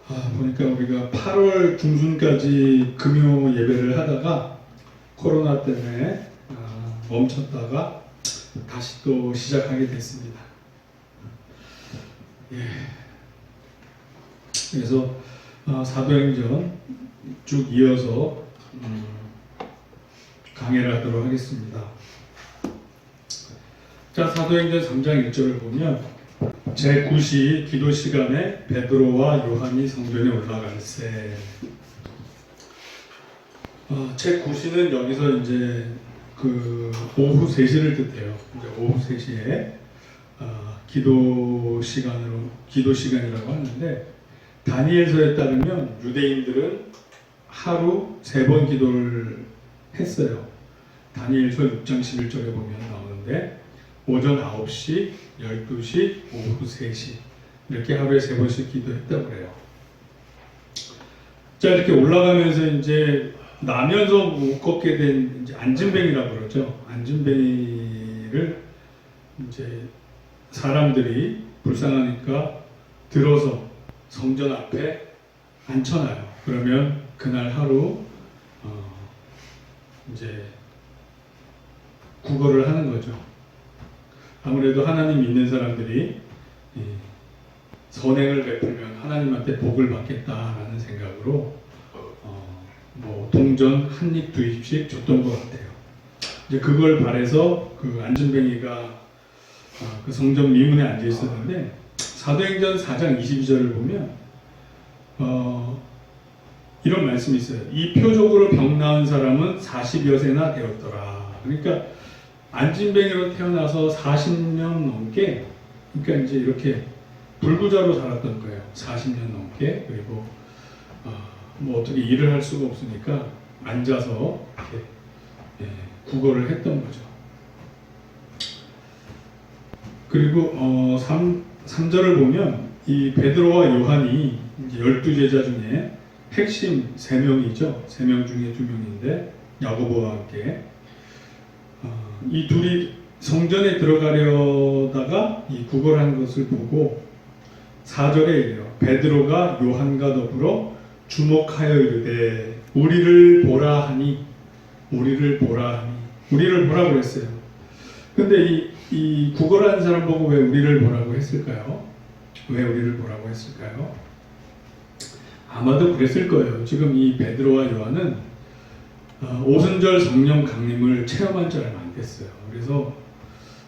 보니까 우리가 8월 중순까지 금요 예배를 하다가 코로나 때문에 멈췄다가 다시 또 시작하게 됐습니다. 예. 그래서 사도행전 쭉 이어서 강해를 하도록 하겠습니다. 자, 사도행전 3장 1절을 보면 제9시 기도 시간에 베드로와 요한이 성전에 올라갈세. 제9시는 여기서 이제 그 오후 3시를 뜻해요. 이제 오후 3시에 기도 시간이라고 하는데, 다니엘서에 따르면 유대인들은 하루 3번 기도를 했어요. 다니엘서 6장 11절에 보면 나오는데, 오전 9시, 12시, 오후 3시 이렇게 하루에 3번씩 기도했다고 그래요. 자, 이렇게 올라가면서 이제 나면서 못 걷게 된 이제 안진뱅이라고 그러죠. 안진뱅이를 이제 사람들이 불쌍하니까 들어서 성전 앞에 앉혀놔요. 그러면 그날 하루 이제 구걸을 하는 거죠. 아무래도 하나님 믿는 사람들이 선행을 베풀면 하나님한테 복을 받겠다라는 생각으로 뭐 동전 한 입 두 입씩 줬던 것 같아요. 이제 그걸 바래서 그 안진뱅이가 그 성전 미문에 앉아 있었는데, 사도행전 4장 22절을 보면 이런 말씀이 있어요. 이 표적으로 병 나은 사람은 40여 세나 되었더라. 그러니까 안진뱅이로 태어나서 40년 넘게, 그러니까 이제 이렇게 불구자로 살았던 거예요. 40년 넘게. 그리고 뭐 어떻게 일을 할 수가 없으니까 앉아서 이렇게 구걸을 했던 거죠. 그리고 3절을 보면 이 베드로와 요한이 이제 12제자 중에 핵심 3명이죠. 3명 중에 2명인데 야고보와 함께 이 둘이 성전에 들어가려다가 이 구걸한 것을 보고 4절에 이래요. 베드로가 요한과 더불어 주목하여 이르되 우리를 보라 하니, 우리를 보라 하니, 우리를 보라고 그랬어요. 근데 이 구걸한 사람 보고 왜 우리를 보라고 했을까요? 왜 우리를 보라고 했을까요? 아마도 그랬을 거예요. 지금 이 베드로와 요한은 오순절 성령 강림을 체험한 지 얼마 안 됐어요. 그래서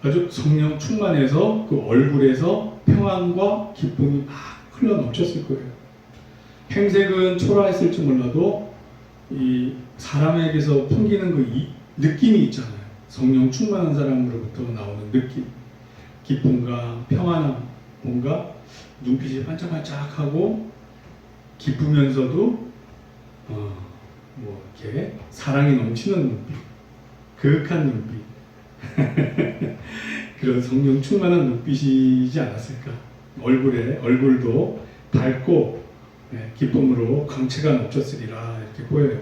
아주 성령 충만해서 그 얼굴에서 평안과 기쁨이 막 흘러 넘쳤을 거예요. 행색은 초라했을지 몰라도 이 사람에게서 풍기는 그 느낌이 있잖아요. 성령 충만한 사람으로부터 나오는 느낌, 기쁨과 평안함, 뭔가 눈빛이 반짝반짝하고 기쁘면서도 뭐 이렇게 사랑이 넘치는 눈빛, 그윽한 눈빛, 그런 성령 충만한 눈빛이지 않았을까. 얼굴도 밝고 기쁨으로 광채가 넘쳤으리라 이렇게 보여요.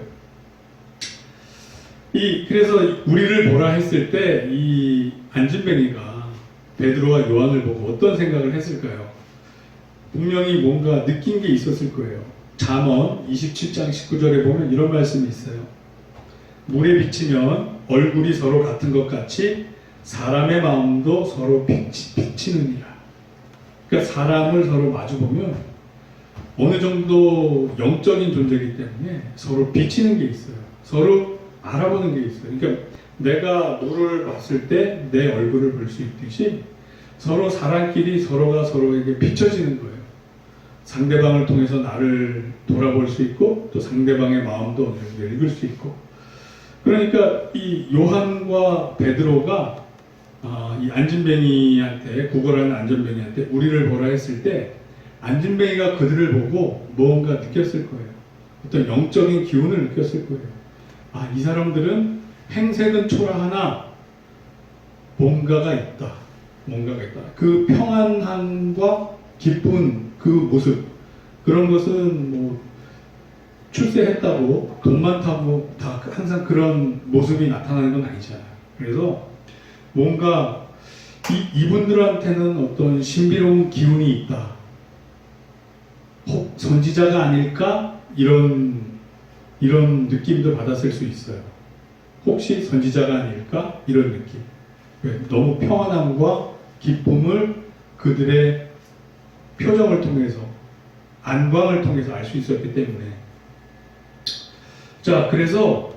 그래서 우리를 보라 했을 때 이 안진뱅이가 베드로와 요한을 보고 어떤 생각을 했을까요? 분명히 뭔가 느낀 게 있었을 거예요. 잠언 27장 19절에 보면 이런 말씀이 있어요. 물에 비치면 얼굴이 서로 같은 것 같이 사람의 마음도 서로 비치느니라. 그러니까 사람을 서로 마주보면 어느 정도 영적인 존재이기 때문에 서로 비치는 게 있어요. 서로 알아보는 게 있어요. 그러니까 내가 물을 봤을 때 내 얼굴을 볼 수 있듯이 서로 사람끼리 서로가 서로에게 비춰지는 거예요. 상대방을 통해서 나를 돌아볼 수 있고 또 상대방의 마음도 어느 정도 읽을 수 있고. 그러니까 이 요한과 베드로가 이 안진뱅이한테, 구걸하는 안진뱅이한테 우리를 보라 했을 때 안진뱅이가 그들을 보고 뭔가 느꼈을 거예요. 어떤 영적인 기운을 느꼈을 거예요. 이 사람들은 행색은 초라하나 뭔가가 있다. 그 평안함과 기쁜 그 모습, 그런 것은 뭐 출세했다고 돈 많다고 다 항상 그런 모습이 나타나는 건 아니잖아요. 그래서 뭔가 이분들한테는 어떤 신비로운 기운이 있다. 혹 선지자가 아닐까? 이런 느낌도 받았을 수 있어요. 혹시 선지자가 아닐까? 이런 느낌. 왜? 너무 평안함과 기쁨을 그들의 표정을 통해서, 안광을 통해서 알 수 있었기 때문에. 자, 그래서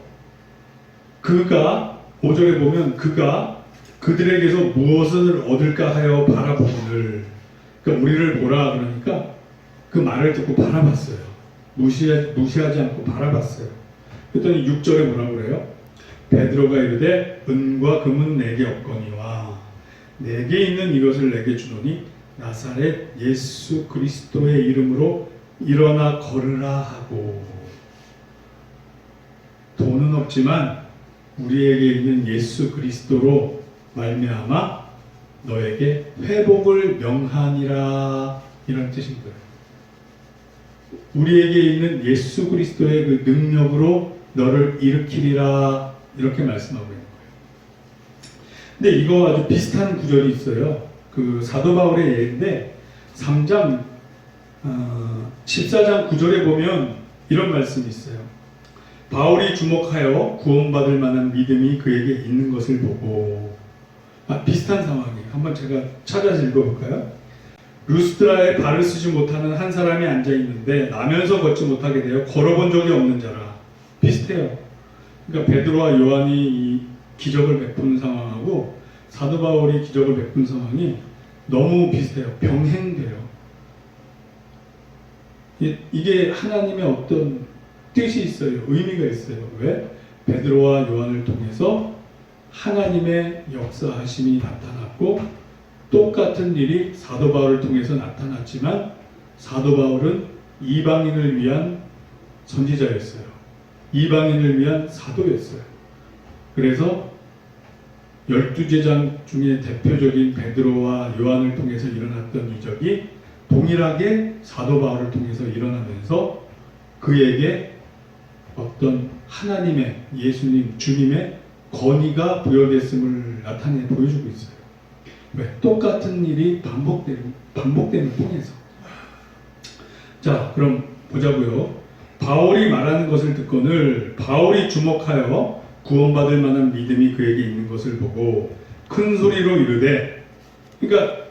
그가 5절에 보면 그가 그들에게서 무엇을 얻을까 하여 바라보거늘. 그러니까 우리를 보라 그러니까 그 말을 듣고 바라봤어요. 무시하지 않고 바라봤어요. 그랬더니 6절에 뭐라고 그래요? 베드로가 이르되 은과 금은 내게 없거니와 내게 있는 이것을 내게 주노니 나사렛 예수 그리스도의 이름으로 일어나 걸으라 하고. 돈은 없지만 우리에게 있는 예수 그리스도로 말미암아 너에게 회복을 명하니라, 이런 뜻인 거예요. 우리에게 있는 예수 그리스도의 그 능력으로 너를 일으키리라, 이렇게 말씀하고 있는 거예요. 근데 이거 아주 비슷한 구절이 있어요. 그 사도 바울의 예인데 3장 14장 9절에 보면 이런 말씀이 있어요. 바울이 주목하여 구원받을 만한 믿음이 그에게 있는 것을 보고. 비슷한 상황이에요. 한번 제가 찾아서 읽어볼까요? 루스드라에 발을 쓰지 못하는 한 사람이 앉아있는데 나면서 걷지 못하게 되어 걸어본 적이 없는 자라. 비슷해요. 그러니까 베드로와 요한이 이 기적을 베푸는 상황하고 사도 바울이 기적을 베푼 상황이 너무 비슷해요. 병행돼요. 이게 하나님의 어떤 뜻이 있어요. 의미가 있어요. 왜? 베드로와 요한을 통해서 하나님의 역사하심이 나타났고 똑같은 일이 사도 바울을 통해서 나타났지만 사도 바울은 이방인을 위한 선지자였어요. 이방인을 위한 사도였어요. 그래서 12제자 중에 대표적인 베드로와 요한을 통해서 일어났던 이적이 동일하게 사도 바울을 통해서 일어나면서 그에게 어떤 하나님의, 예수님, 주님의 권위가 부여됐음을 나타내 보여주고 있어요. 왜? 똑같은 일이 반복되는 통해서. 자, 그럼 보자고요. 바울이 말하는 것을 듣거늘 바울이 주목하여 구원받을 만한 믿음이 그에게 있는 것을 보고 큰 소리로 이르되, 그러니까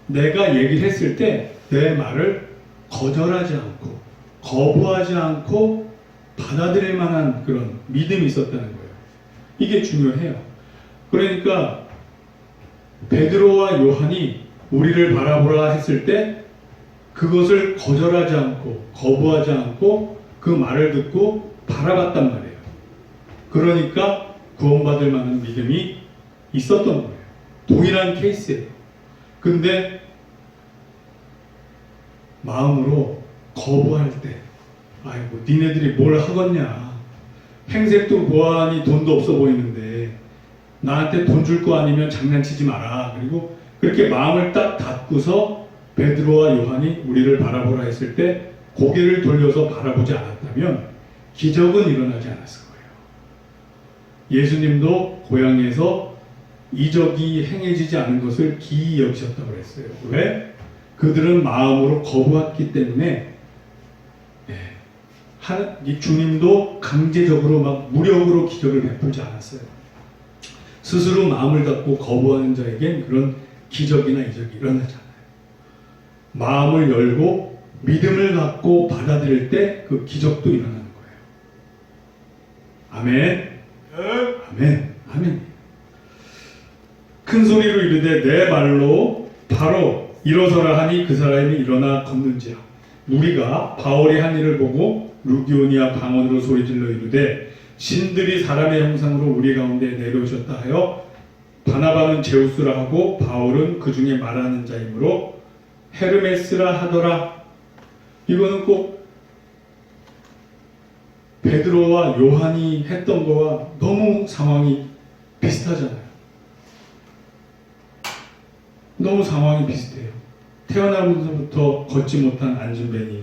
내가 얘기를 했을 때 내 말을 거절하지 않고 거부하지 않고 받아들일 만한 그런 믿음이 있었다는 거예요. 이게 중요해요. 그러니까 베드로와 요한이 우리를 바라보라 했을 때 그것을 거절하지 않고 거부하지 않고 그 말을 듣고 바라봤단 말이에요. 그러니까 구원받을 만한 믿음이 있었던 거예요. 동일한 케이스예요. 근데 마음으로 거부할 때, 아이고 니네들이 뭘 하겠냐, 행색도 보아하니 돈도 없어 보이는데 나한테 돈 줄 거 아니면 장난치지 마라. 그리고 그렇게 마음을 딱 닫고서 베드로와 요한이 우리를 바라보라 했을 때 고개를 돌려서 바라보지 않았다면 기적은 일어나지 않았을 거예요. 예수님도 고향에서 이적이 행해지지 않은 것을 기이 여기셨다고 그랬어요. 왜? 그들은 마음으로 거부했기 때문에. 이 주님도 강제적으로 막 무력으로 기적을 베풀지 않았어요. 스스로 마음을 닫고 거부하는 자에겐 그런 기적이나 이적이 일어나지 않아요. 마음을 열고 믿음을 갖고 받아들일 때 그 기적도 일어나는 거예요. 아멘. 아멘. 아멘. 큰 소리로 이르되 내 말로 바로 일어서라 하니 그 사람이 일어나 걷는지라. 무리가 바울이 한 일을 보고 루기오니아 방언으로 소리질러 이르되 신들이 사람의 형상으로 우리 가운데 내려오셨다 하여 바나바는 제우스라 하고 바울은 그 중에 말하는 자이므로 헤르메스라 하더라. 이거는 꼭 베드로와 요한이 했던 거와 너무 상황이 비슷하잖아요. 너무 상황이 비슷해요. 태어나면서부터 걷지 못한 안진뱅이,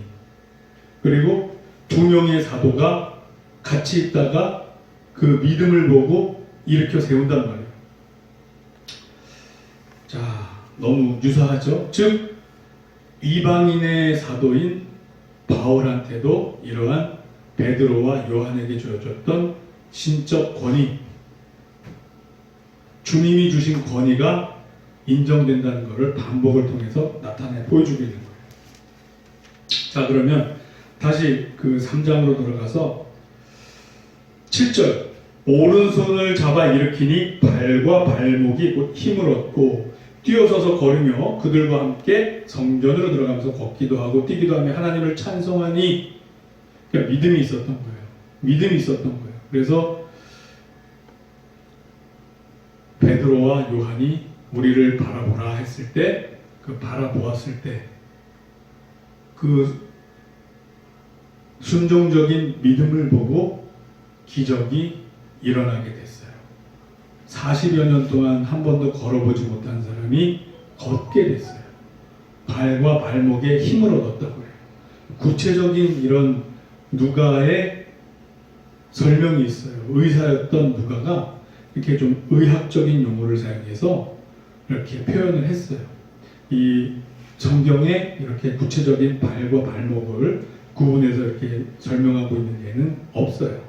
그리고 두 명의 사도가 같이 있다가 그 믿음을 보고 일으켜 세운단 말이에요. 자, 너무 유사하죠? 즉 이방인의 사도인 바울한테도 이러한 베드로와 요한에게 주어졌던 신적 권위, 주님이 주신 권위가 인정된다는 것을 반복을 통해서 나타내 보여주고 있는 거예요. 자, 그러면 다시 그 3장으로 돌아가서 7절, 오른손을 잡아 일으키니 발과 발목이 곧 힘을 얻고 뛰어서서 걸으며 그들과 함께 성전으로 들어가면서 걷기도 하고 뛰기도 하며 하나님을 찬송하니, 그러니까 믿음이 있었던 거예요. 믿음이 있었던 거예요. 그래서 베드로와 요한이 우리를 바라보라 했을 때, 그 바라보았을 때 그 순종적인 믿음을 보고 기적이 일어나게 됐어요. 40여 년 동안 한 번도 걸어보지 못한 사람이 걷게 됐어요. 발과 발목에 힘을 얻었다고 해요. 구체적인 이런 누가의 설명이 있어요. 의사였던 누가가 이렇게 좀 의학적인 용어를 사용해서 이렇게 표현을 했어요. 이 성경에 이렇게 구체적인 발과 발목을 구분해서 이렇게 설명하고 있는 예는 없어요.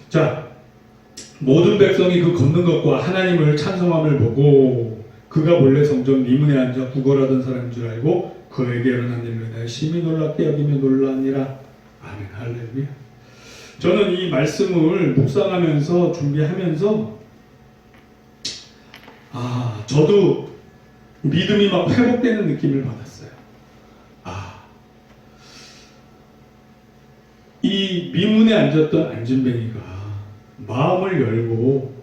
자, 모든 백성이 그 걷는 것과 하나님을 찬송함을 보고 그가 본래 성전 미문에 앉아 구걸하던 사람인 줄 알고 그에게 일어난 일로 인하여 심히 놀랍게 여기며 놀라니라. 아멘. 할렐루야. 저는 이 말씀을 묵상하면서 준비하면서 저도 믿음이 막 회복되는 느낌을 받았어요. 이 미문에 앉았던 안진뱅이가 마음을 열고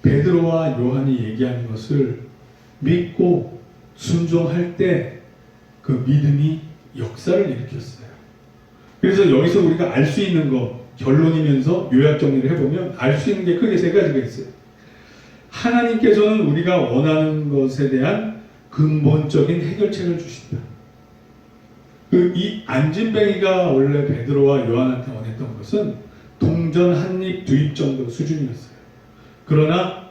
베드로와 요한이 얘기하는 것을 믿고 순종할 때 그 믿음이 역사를 일으켰어요. 그래서 여기서 우리가 알 수 있는 것, 결론이면서 요약 정리를 해보면 알 수 있는 게 크게 세 가지가 있어요. 하나님께서는 우리가 원하는 것에 대한 근본적인 해결책을 주신다. 이 안진뱅이가 원래 베드로와 요한한테 원했던 것은 동전 한 입 두 입 정도 수준이었어요. 그러나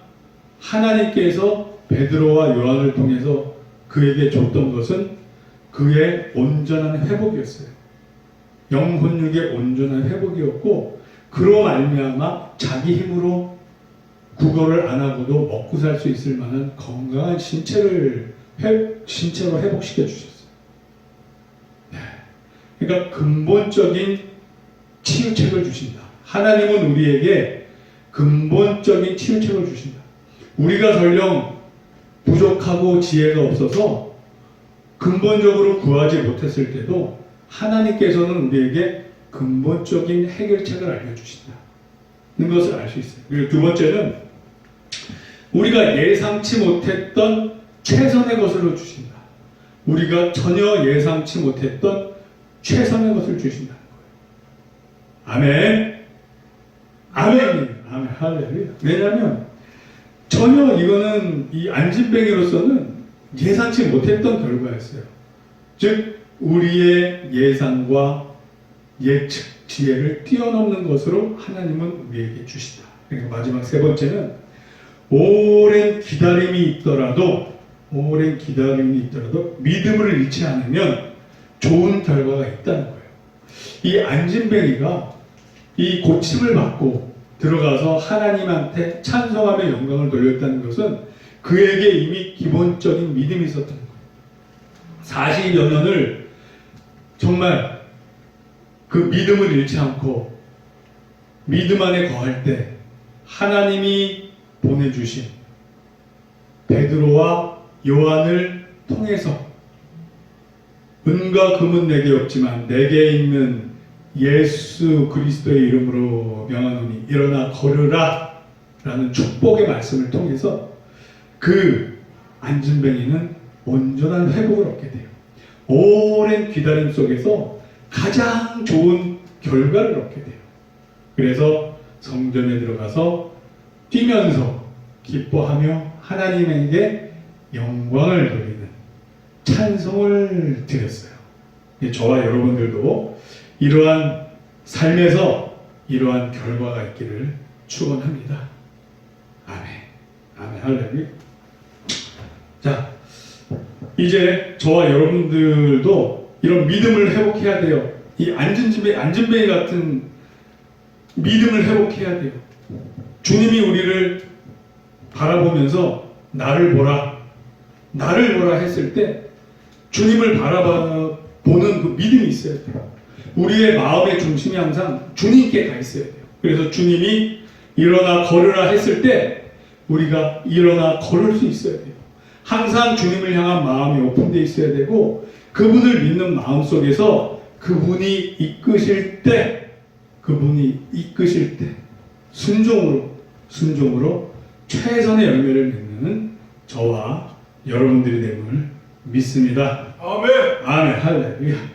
하나님께서 베드로와 요한을 통해서 그에게 줬던 것은 그의 온전한 회복이었어요. 영혼육의 온전한 회복이었고, 그로 말미암아 자기 힘으로 구걸을 안 하고도 먹고 살 수 있을 만한 건강한 신체로 회복시켜 주셨어요. 그러니까 근본적인 치유책을 주신다. 하나님은 우리에게 근본적인 치유책을 주신다. 우리가 설령 부족하고 지혜가 없어서 근본적으로 구하지 못했을 때도 하나님께서는 우리에게 근본적인 해결책을 알려주신다는 것을 알 수 있어요. 그리고 두 번째는 우리가 예상치 못했던 최선의 것으로 주신다. 우리가 전혀 예상치 못했던 최선의 것을 주신다는 거예요. 아멘. 아멘. 아멘. 할렐루야. 왜냐하면 전혀 이거는 이 안진뱅이로서는 예상치 못했던 결과였어요. 즉 우리의 예상과 예측, 지혜를 뛰어넘는 것으로 하나님은 우리에게 주신다. 그러니까 마지막 세 번째는 오랜 기다림이 있더라도 믿음을 잃지 않으면 좋은 결과가 있다는 거예요. 이 안진뱅이가 이 고침을 받고 들어가서 하나님한테 찬송하며 영광을 돌렸다는 것은 그에게 이미 기본적인 믿음이 있었던 거예요. 40여 년을 정말 그 믿음을 잃지 않고 믿음 안에 거할 때 하나님이 보내주신 베드로와 요한을 통해서 은과 금은 내게 없지만 내게 있는 예수 그리스도의 이름으로 명하노니 일어나 걸으라 라는 축복의 말씀을 통해서 그 안진뱅이는 온전한 회복을 얻게 돼요. 오랜 기다림 속에서 가장 좋은 결과를 얻게 돼요. 그래서 성전에 들어가서 뛰면서 기뻐하며 하나님에게 영광을 돌리는 찬송을 드렸어요. 저와 여러분들도 이러한 삶에서 이러한 결과가 있기를 축원합니다. 아멘. 아멘. 할렐루야. 자, 이제 저와 여러분들도 이런 믿음을 회복해야 돼요. 이 안진뱅이 같은 믿음을 회복해야 돼요. 주님이 우리를 바라보면서 나를 보라 했을 때 주님을 바라보는 그 믿음이 있어야 돼요. 우리의 마음의 중심이 항상 주님께 가 있어야 돼요. 그래서 주님이 일어나 걸으라 했을 때 우리가 일어나 걸을 수 있어야 돼요. 항상 주님을 향한 마음이 오픈되어 있어야 되고, 그분을 믿는 마음 속에서 그분이 이끄실 때 순종으로 최선의 열매를 맺는 저와 여러분들이 됨을 믿습니다. 아멘. 아멘. 할렐루야.